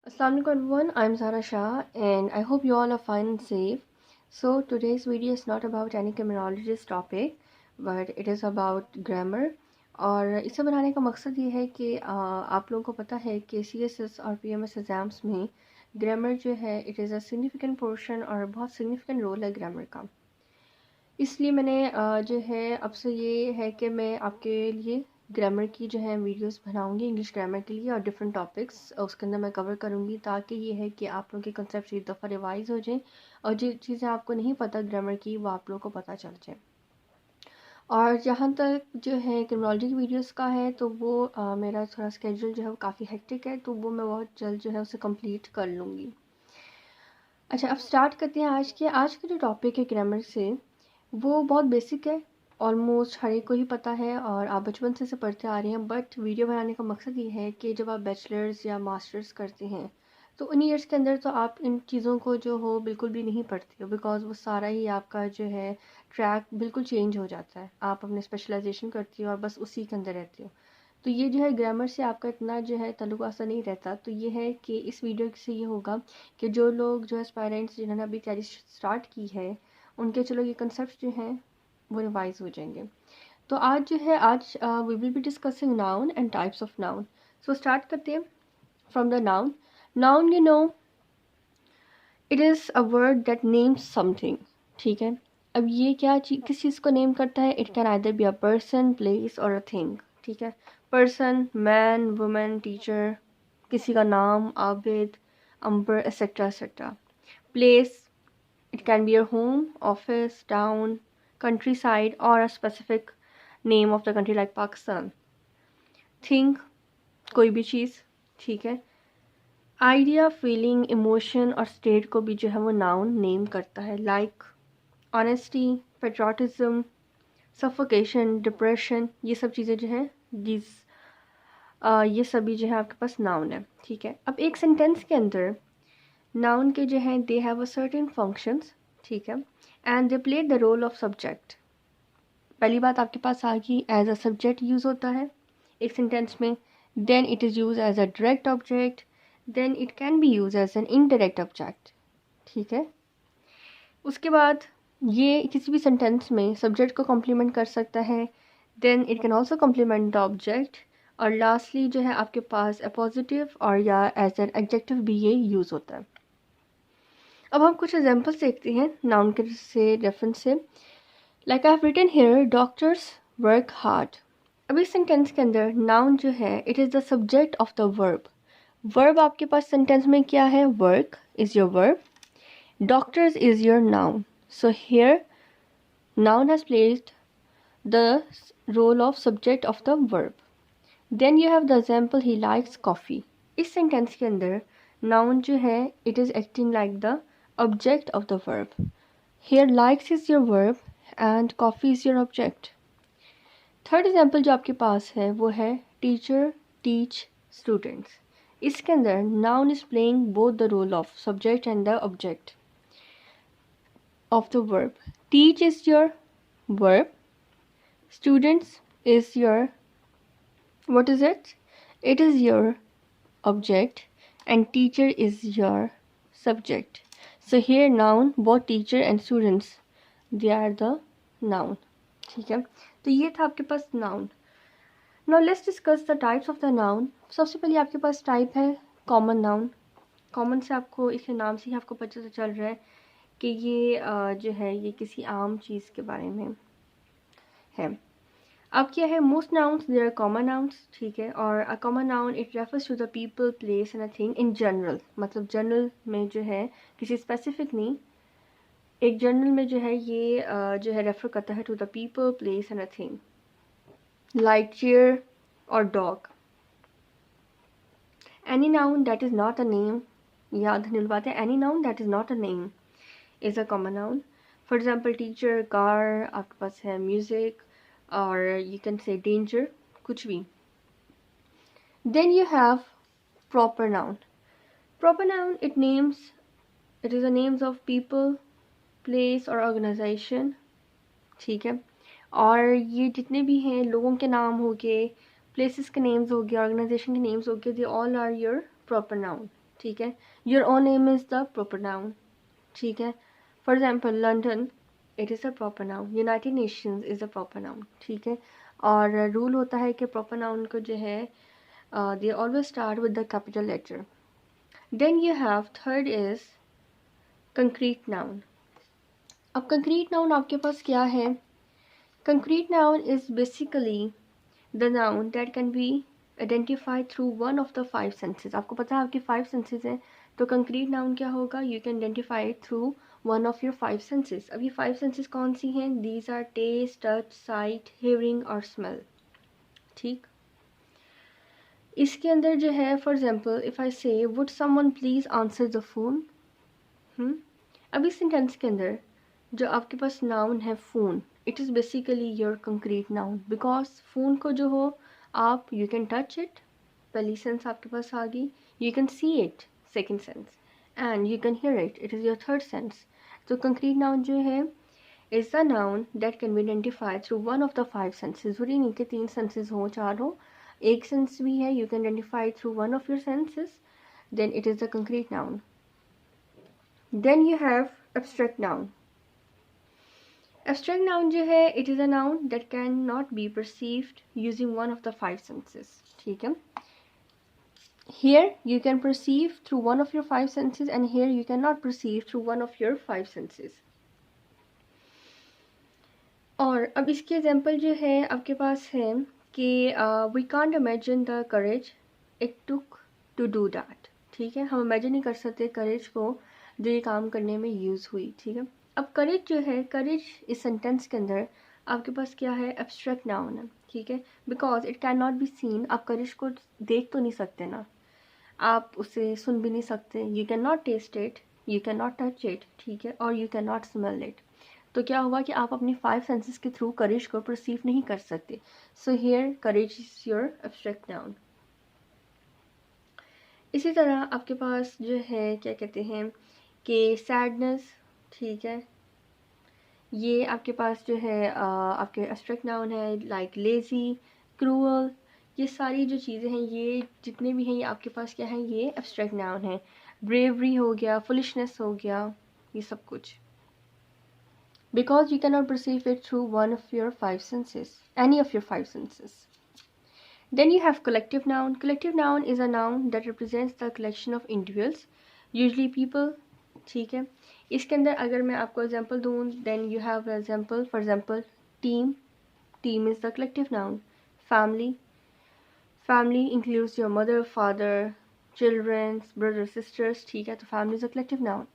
Assalamualaikum everyone, I'm Zara Shah and I hope you all are fine and safe. So today's video is not about any criminologist topic but it is about grammar और इसे बनाने का मकसद ये है कि आप लोगों को पता है कि CSS और PMS एग्ज़ाम्स में ग्रामर जो है it is a significant portion और बहुत सिग्निफिकेंट रोल है ग्रामर का। इसलिए मैंने जो है अब से ये है कि मैं आपके लिए ग्रामर की जो है वीडियोस बनाऊंगी इंग्लिश ग्रामर के लिए और डिफरेंट टॉपिक्स उसके अंदर मैं कवर करूंगी ताकि ये है कि आप लोगों के कंसेप्ट एक दफ़ा रिवाइज हो जाए और जो चीज़ें आपको नहीं पता ग्रामर की वो आप लोगों को पता चल जाए। और जहाँ तक जो है क्रिमिनोलॉजी की वीडियोस का है तो वो मेरा थोड़ा स्केड्यूल जो है वो काफ़ी हेक्टिक है तो वो मैं बहुत जल्द जो है उसे कंप्लीट कर लूँगी। अच्छा, अब स्टार्ट करते हैं आज का जो टॉपिक है ग्रामर से वो बहुत बेसिक है, ऑलमोस्ट हर एक को ही पता है और आप बचपन से इसे पढ़ते आ रहे हैं। बट वीडियो बनाने का मकसद ये है कि जब आप बैचलर्स या मास्टर्स करते हैं तो उन ईयर्स के अंदर तो आप इन चीज़ों को जो हो बिल्कुल भी नहीं पढ़ते हो बिकॉज वो सारा ही आपका जो है ट्रैक बिल्कुल चेंज हो जाता है। आप अपने स्पेशलाइजेशन करते हो और बस उसी के अंदर रहते हो। तो ये जो है ग्रामर से आपका इतना जो है ताल्लुक ऐसा नहीं रहता। तो ये है कि इस वीडियो से ये होगा कि जो लोग जो एस्पायरेंट्स जिन्होंने अभी तैयारी स्टार्ट की है उनके चलो ये कंसेप्ट जो हैं वो रिवाइज हो जाएंगे। तो आज जो है आज we will be discussing noun and types of noun. So start करते हैं from the noun. Noun it is a word that names something. ठीक है, अब ये किस चीज़ को नेम करता है? It can either be a person, place और अ थिंग। ठीक है, पर्सन, मैन, वुमेन, टीचर, किसी का नाम, Abid, Ambar, etcetera etcetera. Place, it can be your home, office, town, countryside, or a specific name of the country like Pakistan. Think, कोई भी चीज़। ठीक है, आइडिया, फीलिंग, इमोशन और स्टेट को भी जो है वो नाउन नेम करता है। Like honesty, patriotism, suffocation, depression, ये सब चीज़ें जो हैं ये सभी जो है आपके पास नाउन है। ठीक है, अब एक सेंटेंस के अंदर नाउन के जो हैं they have a certain functions. ठीक है, and they play the role of subject. पहली बात आपके पास आ गई, एज अ सब्जेक्ट यूज़ होता है एक सेंटेंस में। Then it is use as a direct object. Then it can be use as an indirect object. ठीक है, उसके बाद ये किसी भी सेंटेंस में सब्जेक्ट को कॉम्प्लीमेंट कर सकता है। Then it can also complement the object. और लास्टली जो है आपके पास अपोजिटिव और या एज एन एडजेक्टिव भी ये यूज़ होता है। अब हम कुछ एग्जांपल्स देखते हैं नाउन के से रेफरेंस से। Like I have written here, doctors work hard. अब इस सेंटेंस के अंदर नाउन जो है it is the subject of the verb. Verb आपके पास सेंटेंस में क्या है? Work is your verb, doctors is your noun. So here noun has placed the role of subject of the verb. Then you have the example, he likes coffee. इस sentence के अंदर noun जो है it is acting like the object of the verb. Here likes is your verb and coffee is your object. Third example जो आपके पास है वो है टीचर टीच स्टूडेंट्स। इसके अंदर noun is playing both the role of subject and the object of the verb. Teach is your verb, students is your what is it? It is your object and teacher is your subject. So here noun, both teacher and students, they are the noun. ठीक है, तो ये था आपके पास noun. Now let's discuss the types of the noun. सबसे पहले आपके पास टाइप है कॉमन नाउन। कॉमन से आपको इसके नाम से ही आपको पता तो चल रहा है कि ये जो है ये किसी आम चीज़ के बारे में है। अब क्या है, most nouns there are common nouns. ठीक है, और a common noun it refers to the people, place and a thing in general. मतलब जनरल में जो है किसी स्पेसिफिक नहीं, एक जनरल में जो है ये जो है रेफर करता है to the people, place and a thing. Like chair और dog. Any noun that is not a name, याद रखने वाली बात है, any noun that is not a name is a common noun. For example teacher, car, आपके पास है music, और यू कैन से डेंजर, कुछ भी। Then you have proper noun. Proper noun it is the names of people, place और organization. ठीक है, और ये जितने भी हैं लोगों के नाम हो गए, places के names हो गए, organization के names हो गए, they all are your proper noun. ठीक है। Your own name is the proper noun, ठीक है। For example London, it is a proper noun. United Nations is a proper noun, ठीक है। और रूल होता है कि प्रॉपर नाउन को जो है they always start with the capital letter. Then you have third is concrete noun. अब कंक्रीट नाउन आपके पास क्या है? Concrete noun is basically the noun that can be identified through one of the five senses. आपको पता है आपके five senses हैं, तो कंक्रीट नाउन क्या होगा? You can identify through one of your five senses. अब ये फाइव सेंसेस कौन सी हैं? These are taste, touch, sight, hearing और स्मेल, ठीक। इसके अंदर जो है फॉर एग्जाम्पल इफ़ आई से would someone please answer the phone. अब इस सेंटेंस के अंदर जो आपके पास नाउन है phone, it is basically your concrete noun, because phone को जो हो आप यू कैन टच इट, पहली सेंस आपके पास आ गई। You can see it, second sense, and you can hear it, it is your third sense. तो concrete noun जो है is the noun that can be identified through one of the five senses. ज़रूरी नहीं कि तीन senses हो, चार हो, एक सेंस भी है, you can identify through one of your senses, then it is the concrete noun. Then you have abstract noun. Abstract noun जो है it is a noun that can not be perceived using one of the five senses, ठीक है। Here you can perceive through one of your five senses, and here you cannot perceive through one of your five senses. और अब इसकी example जो है आपके पास है कि we can't imagine the courage it took to do that, ठीक है। हम इमेजिन नहीं कर सकते करेज को जो ये काम करने में यूज़ हुई, ठीक है। अब करेज जो है, करेज इस सेंटेंस के अंदर आपके पास क्या है? एब्स्ट्रैक्ट नाउन है, ठीक है, because it can not be seen. आप करेज को देख तो नहीं सकते ना, आप उसे सुन भी नहीं सकते। You can not taste it, you can not touch it, ठीक है, और you can not smell it. तो क्या हुआ कि आप अपनी फाइव सेंसेस के थ्रू करेज को परसीव नहीं कर सकते। So here courage is your abstract noun. इसी तरह आपके पास जो है क्या कहते हैं कि सैडनेस, ठीक है, ये आपके पास जो है आपके एब्स्ट्रैक्ट नाउन है। लाइक लेज़ी, क्रूअल, ये सारी जो चीज़ें हैं, ये जितने भी हैं, ये आपके पास क्या है? ये एब्स्ट्रैक्ट नाउन है। ब्रेवरी हो गया, फुलिशनेस हो गया, ये सब कुछ, because you cannot perceive it through one of your five senses, any of your five senses. Then you have collective noun. Collective noun is a noun that represents the collection of individuals, usually people, ठीक है। इसके अंदर अगर मैं आपको example दूँ, then you have example, for example team. Team is the collective noun. Family. Family includes your mother, father, children, brothers, sisters, ठीक है। तो family is a collective noun,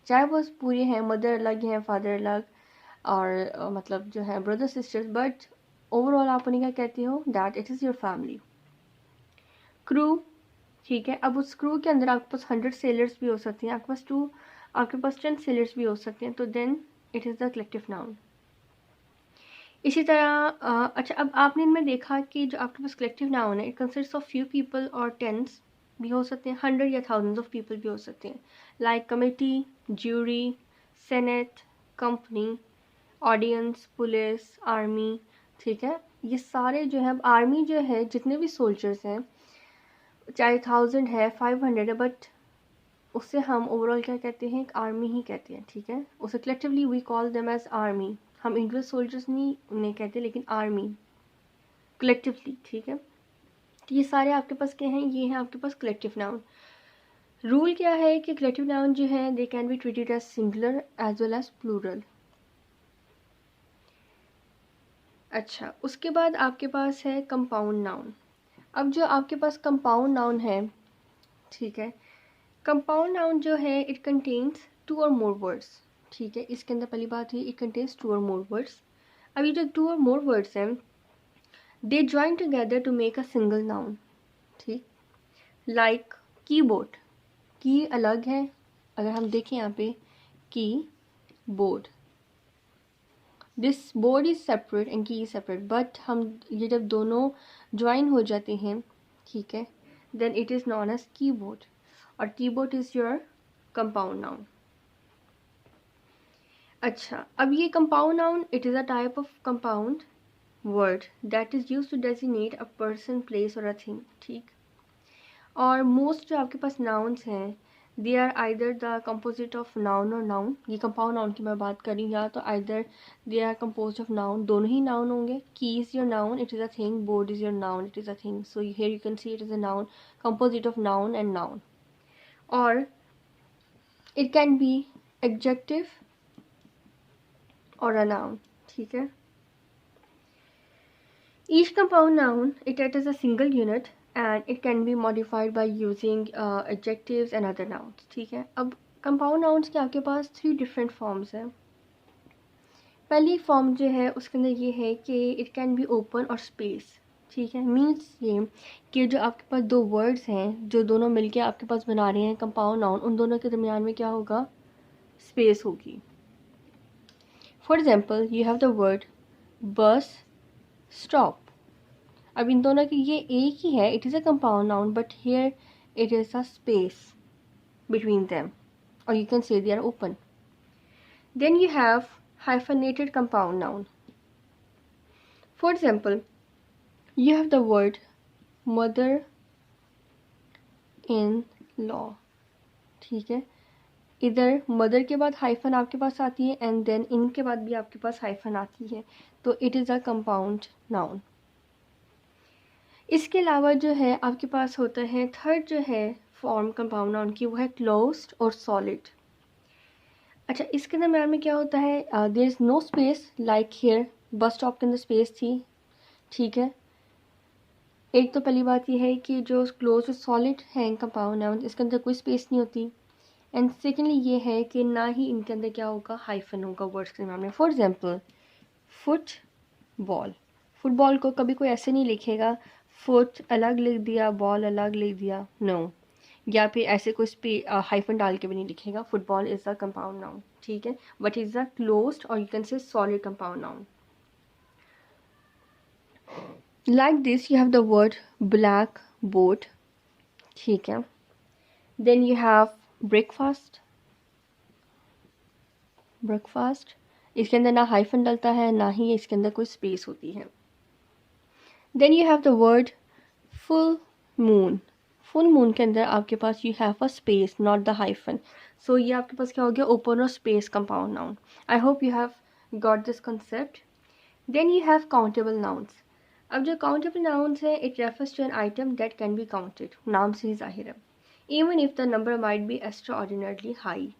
चाहे वो पूरे हैं, मदर अलग हैं, फादर अलग, और मतलब जो है ब्रदर सिस्टर्स, बट ओवरऑल आप उन्हें क्या कहते हो? That it is your family. Crew, ठीक है। अब उस क्रू के अंदर आपके पास 100 सेलर्स भी हो सकते हैं, आपके पास 10 सेलर्स भी हो सकते हैं, तो then it is the collective noun. इसी तरह अच्छा, अब आपने इनमें देखा कि जो आपके पास कलेक्टिव नाउन है it consist of few people और टेंस भी हो सकते हैं, 100 या थाउजेंड्स ऑफ पीपल भी हो सकते हैं। Like committee, jury, senate, company, audience, police, army, ठीक है। ये सारे जो है, अब आर्मी जो है जितने भी सोल्जर्स हैं, चाहे 1000 है, 500 है, बट उससे हम ओवरऑल क्या कहते हैं? एक आर्मी ही कहते हैं, ठीक है। उसे collectively we call them as army. हम इंडिविजुअल सोल्जर्स नहीं उन्हें कहते, लेकिन आर्मी कलेक्टिवली, ठीक है। तो ये सारे आपके पास क्या हैं? ये हैं आपके पास कलेक्टिव नाउन। रूल क्या है कि कलेक्टिव नाउन जो है they can be treated as singular as well as plural. अच्छा, उसके बाद आपके पास है कंपाउंड नाउन। अब जो आपके पास कंपाउंड नाउन है, ठीक है, कंपाउंड नाउन जो है इट कंटेन्स 2 और मोर वर्ड्स, ठीक है। इसके अंदर पहली बात है इट कंटेन्स 2 और मोर वर्ड्स। अब ये जो 2 और मोर वर्ड्स हैं they join together to make a single noun, ठीक। लाइक कीबोर्ड, की अलग है, अगर हम देखें यहाँ पे key board, this board is separate and key is separate, but हम ये जब दोनों ज्वाइन हो जाते हैं, ठीक है, then it is known as keyboard, और keyboard is your compound noun. अच्छा, अब ये compound noun it is a type of compound word that is used to designate a person, place और अ थिंग, ठीक। और मोस्ट जो आपके पास नाउन्स हैं they are either the composite of noun और नाउन, ये कंपाउंड नाउन की मैं बात कर रही हूँ, या तो either they are compose of noun, दोनों ही नाउन होंगे. Key is your noun, it is a thing. Board is your noun, it is a thing. So here you can see it is a noun, composite of noun and noun. और it can be adjective और a noun. ठीक है. Each compound noun, it acts as a single unit and it can be modified by using adjectives and other nouns. ठीक है. अब compound nouns के आपके पास 3 different forms हैं. पहली फॉर्म जो है उसके अंदर ये है कि it can be open और space. ठीक है. मीन्स ये कि जो आपके पास दो वर्ड्स हैं जो दोनों मिलके आपके पास बना रहे हैं compound noun, उन दोनों के दरमियान में क्या होगा, स्पेस होगी. For example you have the word bus stop. अब इन दोनों की ये एक ही है, it is a compound noun, but here it is a space between them, or you can say they are open. Then you have hyphenated compound noun. For example, you have the word mother-in-law. ठीक है. इधर mother के बाद hyphen आपके पास आती है and then इनके बाद भी आपके पास हाइफन आती है, तो it is a compound noun. इसके अलावा जो है आपके पास होता है थर्ड जो है फॉर्म कंपाउंड नाउन की, वो है क्लोज्ड और सॉलिड. अच्छा, इसके दरम्यान में क्या होता है, there is no space like here bus stop के अंदर स्पेस थी. ठीक है. एक तो पहली बात ये है कि जो क्लोज और सॉलिड है कंपाउंड नाउन, इसके अंदर कोई स्पेस नहीं होती. एंड सेकेंडली ये है कि ना ही इनके अंदर क्या होगा, हाइफन होगा वर्ड्स के नाम में. For example football. फुटबॉल को कभी कोई ऐसे नहीं लिखेगा फुट अलग लिख दिया, बॉल अलग लिख दिया, नो. या फिर ऐसे कोई हाइफन डाल के भी नहीं लिखेगा. Football is a compound noun. ठीक है. बट इज़ अ क्लोज्ड और you can say solid compound noun. Like this you have the word black board. ठीक है. Then you have breakfast. Breakfast, इसके अंदर ना हाइफन डलता है ना ही इसके अंदर कोई स्पेस होती है. Then you have the word full moon. Full moon के अंदर आपके पास you have a space not the hyphen. So ये आपके पास क्या हो गया, ओपन और space compound noun. I hope you have got this concept. Then you have countable nouns. अब जो काउंटेबल नाउन्स है it refers to an item that can be counted. नाम से ही जाहिर है. Even if the number might be extra ordinarily high,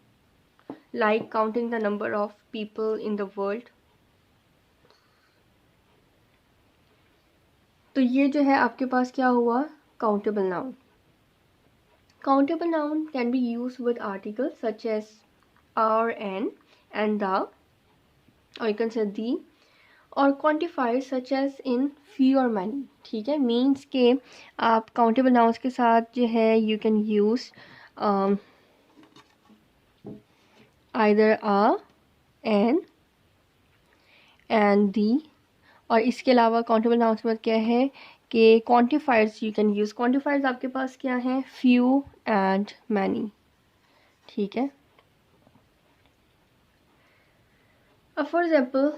like counting the number of people in the world. तो ये जो है आपके पास क्या हुआ, countable noun. Countable noun can be use with article such as a and the, और you can say the, और quantifier such as an few और मैनी. ठीक है. मीन्स के आप काउंटेबल नाउन्स के साथ जो है you can use either a and the. और इसके अलावा काउंटेबल नाउन्स में क्या है कि quantifiers you can use. Quantifiers आपके पास क्या हैं, फ्यू एंड मैनी. ठीक है. अब फॉर एग्जांपल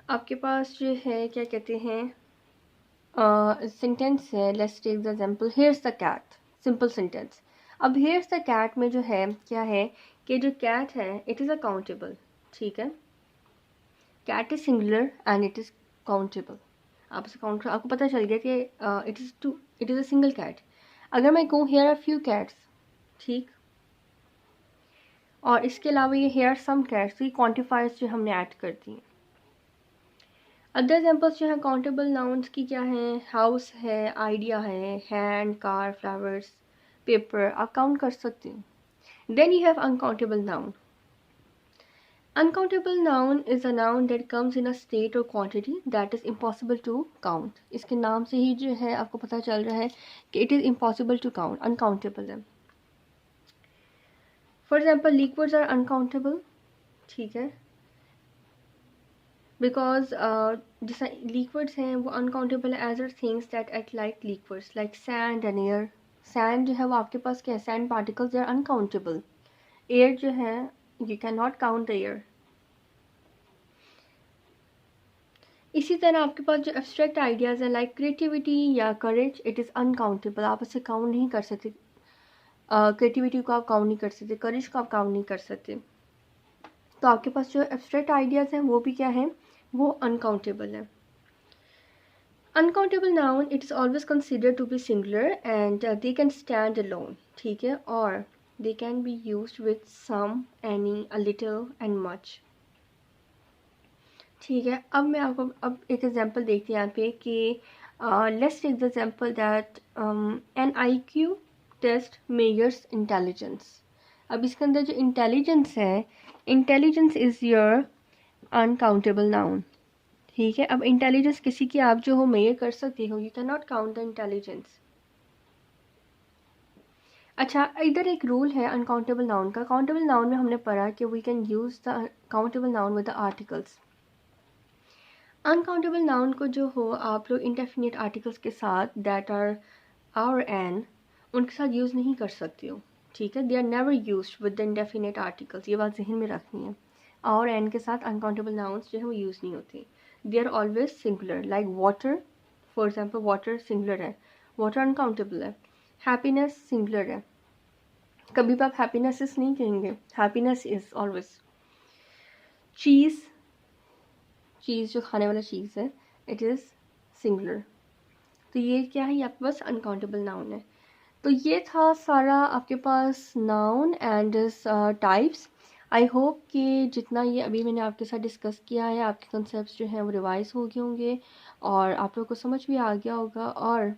आपके पास जो है क्या कहते हैं सेंटेंस है. Let's take the example here's the cat. Simple sentence. अब हियर्स द कैट में जो है क्या है कि जो कैट है इट इज़ अ काउंटेबल. ठीक है. Cat is singular and it is countable. आप इसे काउंट, आपको पता चल गया कि it is a single cat. अगर मैं कहूँ हेयर आर फ्यू कैट्स, ठीक, और इसके अलावा ये हेयर सम कैट्स, ये क्वांटिफायर्स जो हमने ऐड कर दिए. अदर एग्जांपल्स जो हैं काउंटेबल नाउन्स की क्या हैं, हाउस है, आइडिया है, हैंड, कार, फ्लावर्स, पेपर, आप काउंट कर सकते हैं. Then you have uncountable noun. Uncountable noun is a noun that comes in a state or quantity that is impossible to count. इसके नाम से ही जो है आपको पता चल रहा है कि it is impossible to count, uncountable है. For example, liquids are uncountable. ठीक है. Because जैसा liquids हैं वो uncountable as are things that act like liquids, like sand and air. Sand जो है वो आपके पास क्या है, sand particles they are uncountable. Air जो है you cannot count the air. इसी तरह आपके पास जो एब्स्ट्रैक्ट आइडियाज़ हैं लाइक क्रिएटिविटी या करेज, इट इज़ अनकाउंटेबल, आप उसे काउंट नहीं कर सकते। क्रिएटिविटी को आप काउंट नहीं कर सकते, करेज को आप काउंट नहीं कर सकते। तो आपके पास जो एब्स्ट्रैक्ट आइडियाज़ हैं वो भी क्या हैं, वो अनकाउंटेबल है। Uncountable noun it is always considered to be singular and they can stand alone, ठीक है, और they can be used with some, any, a little and much, ठीक है। अब मैं आपको अब एक एग्जांपल देखते हैं यहाँ पे कि let's take the example that an IQ test measures intelligence. अब इसके अंदर जो इंटेलिजेंस है, intelligence is your uncountable noun, ठीक है। अब इंटेलिजेंस किसी की आप जो हो मेजर कर सकते हो, you can not count the intelligence. अच्छा, इधर एक रूल है अनकाउंटेबल नाउन का। काउंटेबल नाउन में हमने पढ़ा कि we can use the countable noun with the articles. Uncountable noun को जो हो आप लोग इंडेफिनिट आर्टिकल्स के साथ दैट आर एन, उनके साथ यूज़ नहीं कर सकते हो, ठीक है। They are never used with the indefinite articles, ये बात जहन में रखनी है। और एन के साथ अनकाउंटेबल नाउन्स जो है वो यूज़ नहीं होते, they are always singular. Like water, for example water singular है, वाटर अनकाउंटेबल है। हैप्पीनेस सिंगुलर है, कभी भी आप हैप्पीनेस इज नहीं कहेंगे, happiness is always. Cheese, cheese जो खाने वाला चीज़ है, इट इज़ सिंगुलर। तो ये क्या है, ये आपके पास अनकाउंटेबल नाउन है। तो ये था सारा आपके पास noun and types. I hope कि जितना ये अभी मैंने आपके साथ डिस्कस किया है, आपके कंसेप्ट जो हैं वो रिवाइज हो गए होंगे और आप लोगों को समझ भी आ गया होगा। और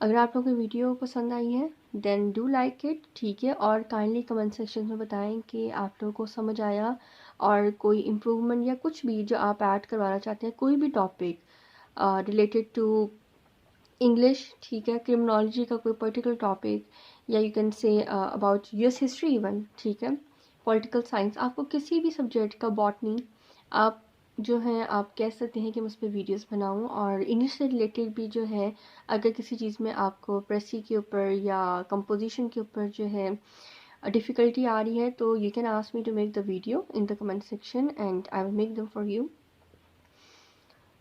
अगर आप लोगों को वीडियो पसंद आई है देन डू लाइक इट, ठीक है। और काइंडली कमेंट सेक्शन में बताएं कि आप लोगों को समझ आया और कोई इम्प्रूवमेंट या कुछ भी जो आप ऐड करवाना चाहते हैं, कोई भी टॉपिक रिलेटेड टू इंग्लिश, ठीक है, क्रिमिनोलॉजी का कोई पर्टिकुलर टॉपिक, या you can say about US history even, ठीक है, पॉलिटिकल साइंस, आपको किसी भी सब्जेक्ट का, बॉटनी, आप जो है आप कह सकते हैं कि मैं उस पर वीडियोज़ बनाऊँ। और इंग्लिश से रिलेटेड भी जो है, अगर किसी चीज़ में आपको प्रेसी के ऊपर या कंपोजिशन के ऊपर जो है डिफ़िकल्टी आ रही है, तो you can ask me to make the video in the comment section and I will make them for you.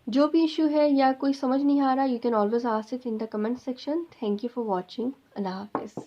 जो भी इशू है या कोई समझ नहीं आ रहा, you can always ask it in the comment section. Thank you for watching. अल्लाह हाफिज़।